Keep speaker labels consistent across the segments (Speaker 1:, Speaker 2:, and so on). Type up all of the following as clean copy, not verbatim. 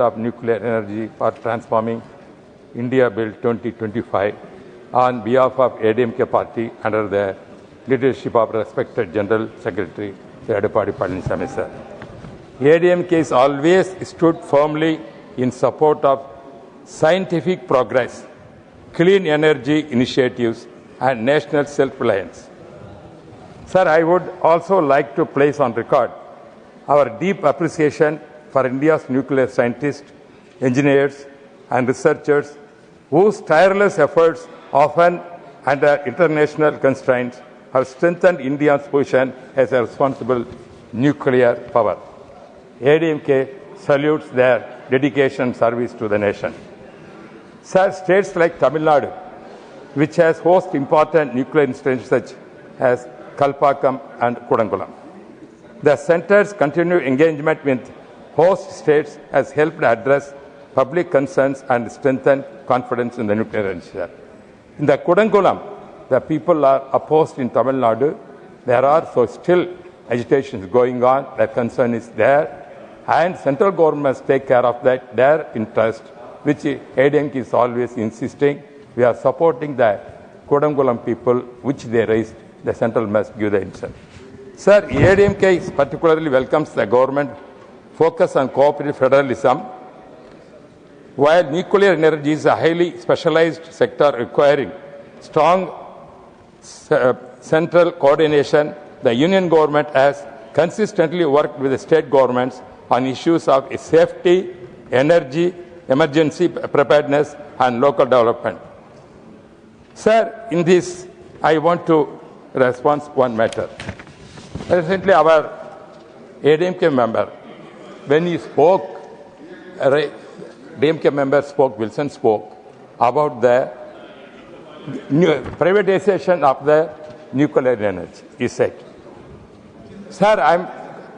Speaker 1: of Nuclear Energy for Transforming India Bill 2025 on behalf of ADMK party under the leadership of respected General Secretary Edapadi Palaniswamy sir. ADMK has always stood firmly in support of scientific progress, clean energy initiatives and national self-reliance. Sir, I would also like to place on record our deep appreciation for India's nuclear scientists, engineers and researchers whose tireless efforts, often under international constraints, have strengthened India's position as a responsible nuclear power. ADMK salutes their dedication and service to the nation. Sir, states like Tamil Nadu, which has hosted important nuclear installations such as Kalpakkam and Kudankulam. The center's continued engagement with host states has helped address public concerns and strengthen confidence in the nuclear industry. In the Kudankulam, the people are opposed in Tamil Nadu. There are still agitations going on. The concern is there. And central government must take care of that, their interest, which ADMK is always insisting. We are supporting the Kudankulam people, which they raised. The central must give the interest. Sir, ADMK particularly welcomes the government focus on cooperative federalism. While nuclear energy is a highly specialized sector requiring strong central coordination, the union government has consistently worked with the state governments on issues of safety, energy, emergency preparedness and local development. Sir, in this, I want to respond to one matter. Recently, our ADMK member, when he spoke, ADMK member spoke, Wilson spoke about the privatization of the nuclear energy. He said, sir,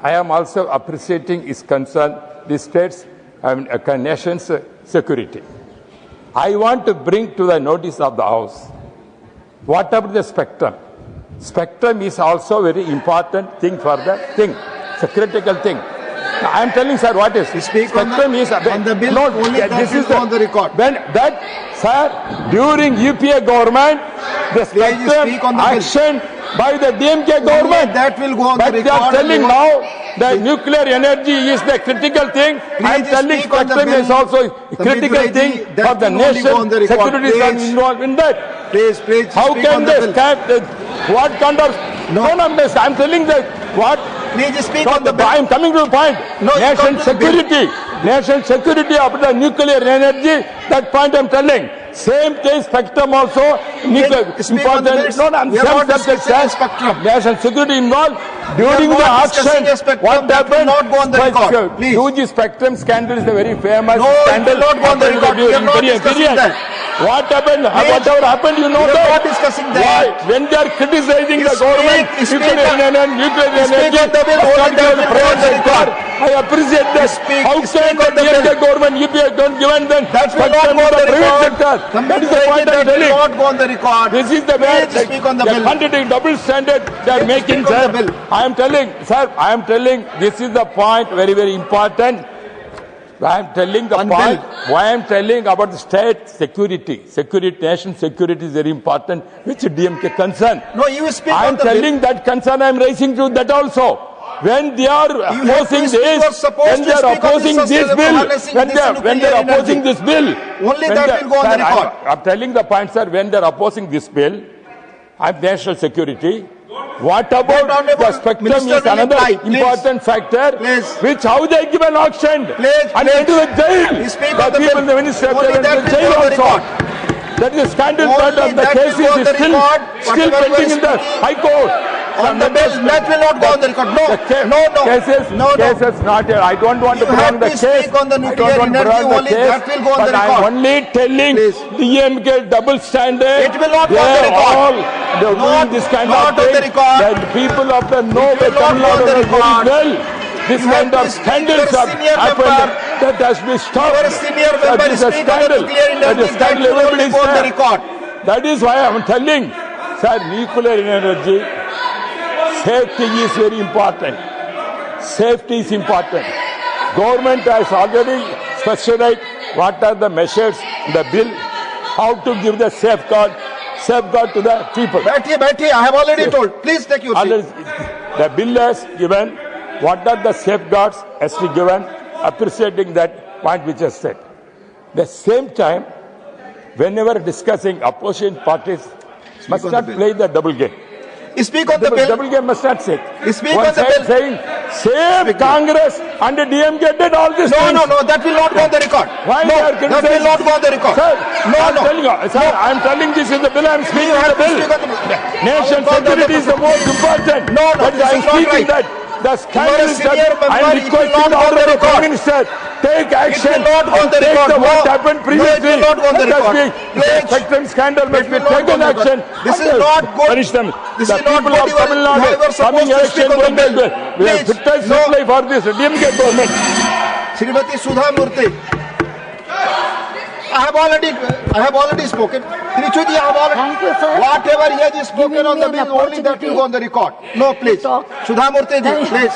Speaker 1: I am also appreciating his concern, the state's nation's security. I want to bring to the notice of the House, what about the spectrum? Spectrum is also very important thing for the thing. It's a critical thing. I am telling, sir, what is? Spectrum
Speaker 2: on the bill, no, only this is on the record.
Speaker 1: When that, sir, during UPA government, the spectrum action by the DMK government.
Speaker 2: Only that will go on
Speaker 1: but
Speaker 2: the record.
Speaker 1: They are telling now that nuclear energy is the critical thing. I am telling spectrum is also a critical thing for the nation. Security is involved in that.
Speaker 2: Please,
Speaker 1: how can they stand? What kind of... No, I am telling that what...
Speaker 2: Please speak on the bill.
Speaker 1: I am coming to the point.
Speaker 2: No,
Speaker 1: nation security. National security of the nuclear energy, that point I am telling. Same case spectrum also nuclear important. No, I am
Speaker 2: spectrum.
Speaker 1: National security involved. During the action, what happened?
Speaker 2: Not go on the record. Please.
Speaker 1: Huge spectrum scandal is a very famous
Speaker 2: No,
Speaker 1: scandal.
Speaker 2: not go on the record. We are not discussing that.
Speaker 1: What happened? Whatever happened, you know
Speaker 2: that. We are not
Speaker 1: that.
Speaker 2: discussing that.
Speaker 1: Why? When they are criticizing the government, nuclear energy, I appreciate that. How can the DMK government, UPA don't given them spectrum to the private sector? That is the point I am telling.
Speaker 2: Not go on the record.
Speaker 1: This is the way they are contradicting double standard they are making, sir. I am telling, sir, I am telling this is the point very, very important. I am telling the point why I am telling about the state security. Nation security is very important, which DMK concern.
Speaker 2: No, you speak
Speaker 1: I am telling that concern I am raising to that also. When they are opposing this, when they are opposing this bill, when they are opposing this bill,
Speaker 2: only that will go on the record.
Speaker 1: I am telling the point, sir, when they are opposing this bill, I have national security. What about the spectrum is another important factor, which how they give an auction and into the jail. The people in the ministry are in the jail also. That is a scandal part of the case is still pending in the High Court.
Speaker 2: On the bill, that will not go on the record. No.
Speaker 1: Cases not here. I don't want to prolong the case.
Speaker 2: Speak on the nuclear energy only. That will go on the record.
Speaker 1: I am only telling DMK double standard.
Speaker 2: It will not go on the record.
Speaker 1: They are doing this kind of thing. The people of the know the Tamil Nadu very well. This kind of scandals have happened. That has been stopped. That is a scandal. That is a scandal. Everybody is there. That is why I am telling, sir, nuclear energy. Safety is very important. Safety is important. Government has already
Speaker 3: specified what are the measures in the bill, how to give the safeguard to the people.
Speaker 2: बैठिए, I have already told. Please take your seat.
Speaker 3: The bill has given what are the safeguards has to be given, appreciating that point which is said. The same time, whenever discussing opposition parties must not play the double game.
Speaker 2: Speak on the bill.
Speaker 3: Double game must not say.
Speaker 2: Speak on the bill.
Speaker 3: Saying same Congress and DMK did all this.
Speaker 2: No, that will not go on the record.
Speaker 3: Why
Speaker 2: no,
Speaker 3: they are
Speaker 2: that will not go on the record.
Speaker 3: Sir,
Speaker 2: No.
Speaker 3: Sir, I am telling this in the bill. I am speaking on the bill. Nation security is the most important.
Speaker 2: No,
Speaker 3: but
Speaker 2: this
Speaker 3: I am
Speaker 2: is not
Speaker 3: speaking
Speaker 2: right.
Speaker 3: that. The scandal is that I am requesting the Honorable Prime Minister take action.
Speaker 2: It will not go on the
Speaker 3: take
Speaker 2: record.
Speaker 3: what happened previously.
Speaker 2: No, it will not go on the record.
Speaker 3: The Spectrum scandal must be taken action.
Speaker 2: This is not good.
Speaker 3: Punish them.
Speaker 2: This
Speaker 3: The
Speaker 2: is not
Speaker 3: people
Speaker 2: good.
Speaker 3: of Tamil Nadu coming election going to we have fitness supply for this DMK government.
Speaker 2: Srimati Sudha Murthy. I have already spoken. Trichuji, I have already.
Speaker 4: Thank you, sir.
Speaker 2: Whatever he has spoken on the bill, only that will go on the record. No, please. Sudha Murthy, please.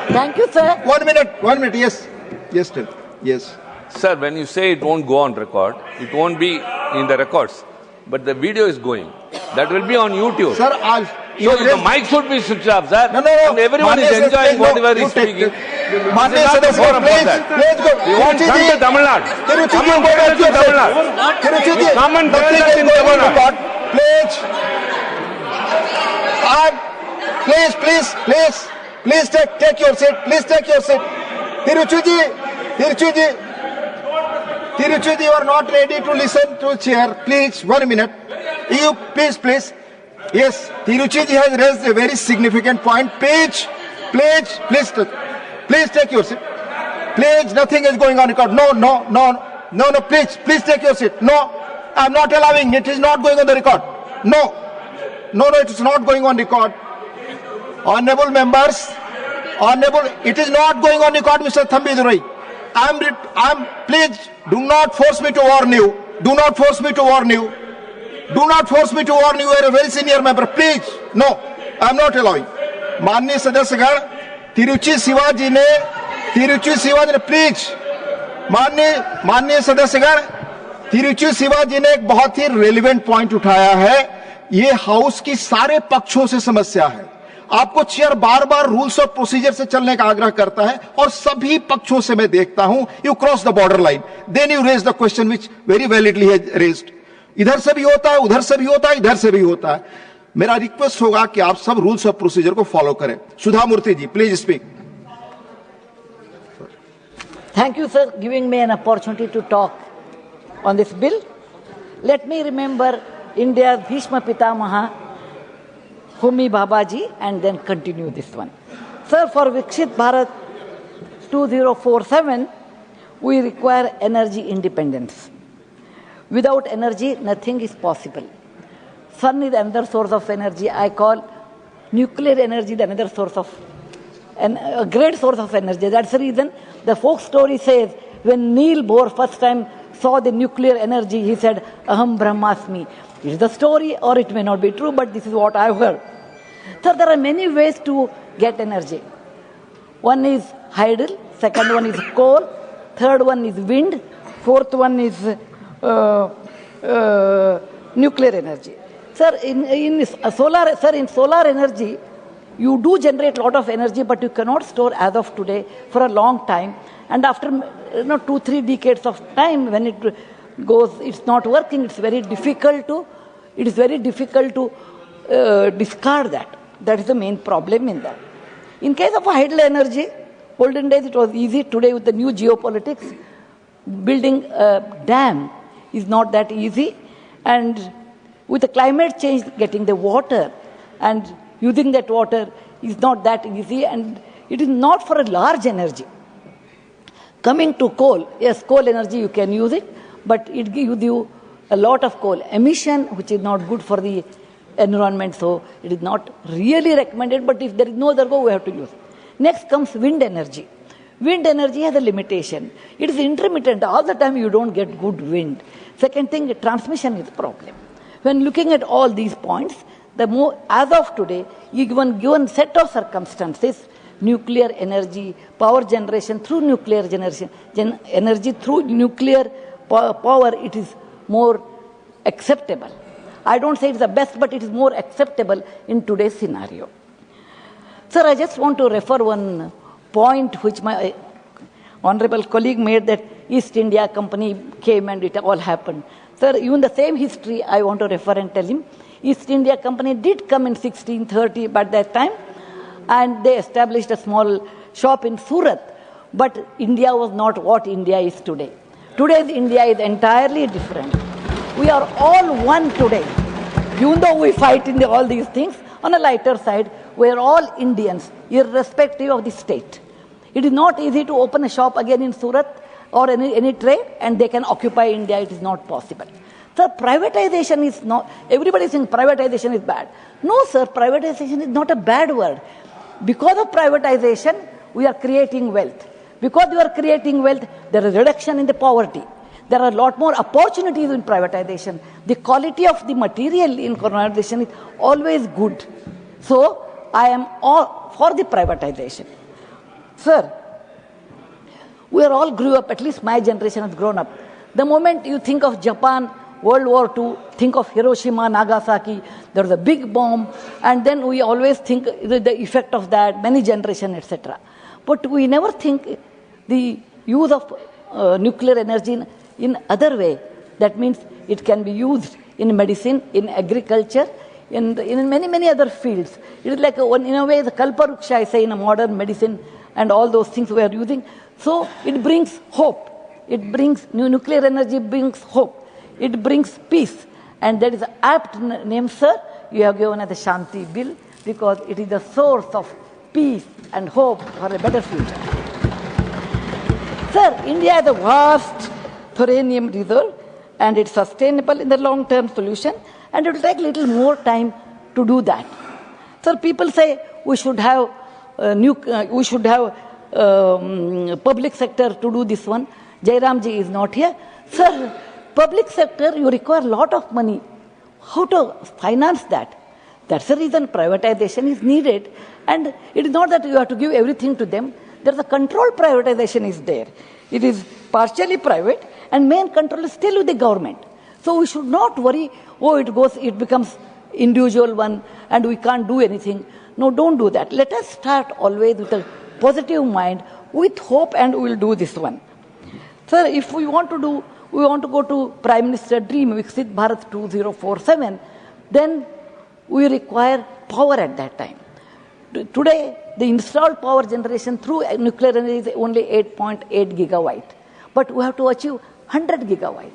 Speaker 4: Thank you, sir.
Speaker 2: 1 minute, yes. Yes.
Speaker 5: Sir, when you say it won't go on record, it won't be in the records. But the video is going. That will be on YouTube.
Speaker 2: Sir,
Speaker 5: So the mic should be switched off, sir.
Speaker 2: No.
Speaker 5: And everyone is enjoying whatever he is speaking.
Speaker 2: Manya
Speaker 5: This is not the forum for that.
Speaker 2: Please go.
Speaker 5: We won't come to Tamil Nadu. Come and tell us in Tamil Nadu. Come and tell us in Tamil Nadu.
Speaker 2: Please take your seat. Please take your seat. Tiruchuji, you are not ready to listen to chair. Please, 1 minute. You, please. Yes, Tiruchuji has raised a very significant point. Please take your seat. Please, nothing is going on record. No, please take your seat. No, I'm not allowing. It is not going on the record. No, it is not going on record. Honorable members, it is not going on record, Mr. Thambidurai. Please, do not force me to warn you. You are a very senior member. Please, no, I'm not allowing. माननीय सदस्यगण, तिरुचि शिवाजी ने please, माननीय सदस्यगण, तिरुचि शिवाजी ने एक बहुत ही relevant point उठाया है. ये house की सारे पक्षों से समस्या है. आपको chair bar rules of procedure से चलने का आग्रह करता है और सभी पक्षों से मैं देखता हूं you cross the border line, then you raise the question which very validly has raised. इधर से भी होता है, उधर से भी होता है, इधर से भी होता है. मेरा रिक्वेस्ट होगा कि आप सब रूल्स ऑफ प्रोसीजर को फॉलो करें. Sudha Murthy ji, please speak.
Speaker 4: Thank you, sir, giving me an opportunity to talk on this bill. Let me remember India's Bhishma Pitamaha, Homi Babaji, and then continue this one. Sir, for Viksit Bharat 2047, we require energy independence. Without energy, nothing is possible. Sun is another source of energy. I call nuclear energy the another source of, a great source of energy. That's the reason the folk story says when Neil Bohr first time saw the nuclear energy, he said, Aham Brahmasmi. It is the story or it may not be true, but this is what I have heard. So there are many ways to get energy. One is hydel, second one is coal, third one is wind, fourth one is nuclear energy. Sir, in solar energy, you do generate a lot of energy, but you cannot store as of today for a long time. And after 2-3 decades of time, when it goes, it's not working. It's very difficult to discard that. That is the main problem in that. In case of hydel energy, olden days it was easy. Today with the new geopolitics, building a dam is not that easy. And with the climate change, getting the water and using that water is not that easy, and it is not for a large energy. Coming to coal, yes, coal energy you can use it, but it gives you a lot of coal emission, which is not good for the environment, so it is not really recommended, but if there is no other go, we have to use it. Next comes wind energy. Wind energy has a limitation. It is intermittent. All the time you don't get good wind. Second thing, transmission is a problem. When looking at all these points, as of today, given set of circumstances, nuclear energy, power generation through nuclear generation, energy through nuclear power, it is more acceptable. I don't say it's the best, but it is more acceptable in today's scenario. Sir, I just want to refer one point which my honorable colleague made, that East India Company came and it all happened. Sir, even the same history I want to refer and tell him. East India Company did come in 1630 by that time, and they established a small shop in Surat. But India was not what India is today. Today's India is entirely different. We are all one today. Even though we fight in all these things, on a lighter side, we are all Indians, irrespective of the state. It is not easy to open a shop again in Surat or any trade, and they can occupy India. It is not possible. Sir, privatization is not, everybody is saying privatization is bad. No, sir, privatization is not a bad word. Because of privatization, we are creating wealth. Because we are creating wealth, there is reduction in the poverty. There are a lot more opportunities in privatization. The quality of the material in privatization is always good. So, I am all for the privatization. Sir, we are all grew up, at least my generation has grown up. The moment you think of Japan, World War II, think of Hiroshima, Nagasaki, there was a big bomb, and then we always think the effect of that, many generations, etc. But we never think the use of nuclear energy in other way. That means it can be used in medicine, in agriculture, in many, many other fields. It is like, in a way, the Kalparuksha, I say, in a modern medicine and all those things we are using. So it brings hope. It brings, nuclear energy brings hope. It brings peace. And that is an apt name, sir, you have given as the Shanti Bill, because it is the source of peace and hope for a better future. Sir, India has a vast uranium reserve, and it's sustainable in the long-term solution, and it will take a little more time to do that. Sir, people say we should have public sector to do this one. Jairamji is not here. Sir, public sector, you require a lot of money. How to finance that? That's the reason privatization is needed. And it is not that you have to give everything to them. There's a controlled privatization is there. It is partially private, and main control is still with the government. So we should not worry, it becomes individual one and we can't do anything. No, don't do that. Let us start always with a positive mind, with hope, and we will do this one. Sir, if we want to go to Prime Minister Dream, Viksit Bharat 2047, then we require power at that time. Today, the installed power generation through nuclear energy is only 8.8 gigawatt. But we have to achieve 100 gigawatt.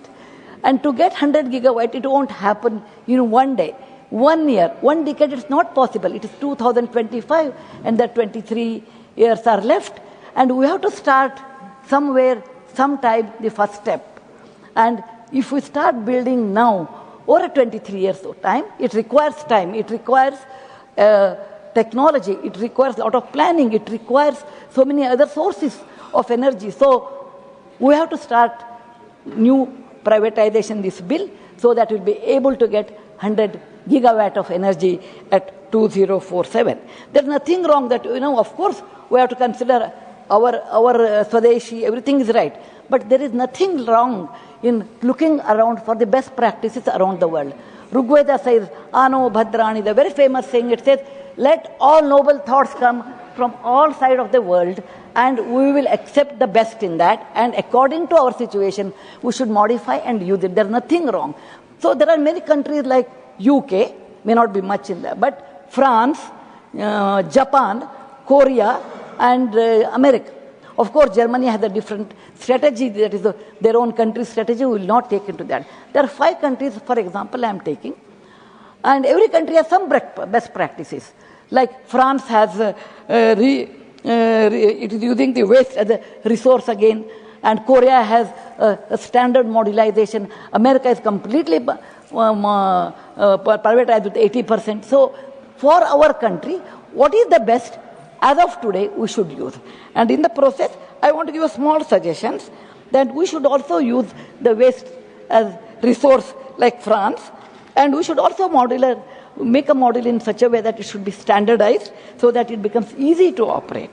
Speaker 4: And to get 100 gigawatt, it won't happen in one day. 1 year, 1 decade, it's not possible. It is 2025, and the 23 years are left. And we have to start somewhere, sometime, the first step. And if we start building now, over 23 years of time, it requires time. It requires technology. It requires a lot of planning. It requires so many other sources of energy. So we have to start new privatization, this bill, so that we'll be able to get 100 gigawatt of energy at 2047. There's nothing wrong that, of course, we have to consider our Swadeshi, everything is right. But there is nothing wrong in looking around for the best practices around the world. Rigveda says, Ano Bhadrani, the very famous saying, it says, let all noble thoughts come from all sides of the world, and we will accept the best in that, and according to our situation, we should modify and use it. There's nothing wrong. So there are many countries like UK, may not be much in there, but France, Japan, Korea, and America. Of course, Germany has a different strategy, that is their own country's strategy. We will not take into that. There are 5 countries, for example, I am taking, and every country has some best practices. Like France has, it is using the waste as a resource again, and Korea has a standard modularization. America is completely privatized with 80%. So for our country, what is the best? As of today, we should use. And in the process, I want to give a small suggestions that we should also use the waste as resource like France, and we should also make a model in such a way that it should be standardized so that it becomes easy to operate.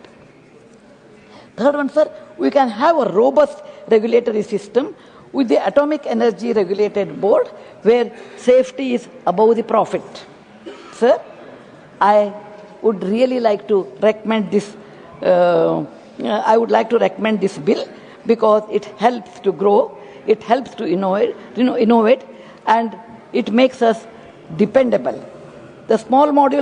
Speaker 4: Third one, sir, we can have a robust regulatory system with the Atomic Energy Regulated Board where safety is above the profit. Sir, I would really like to recommend this. I would like to recommend this bill because it helps to grow, it helps to innovate, and it makes us dependable. The small module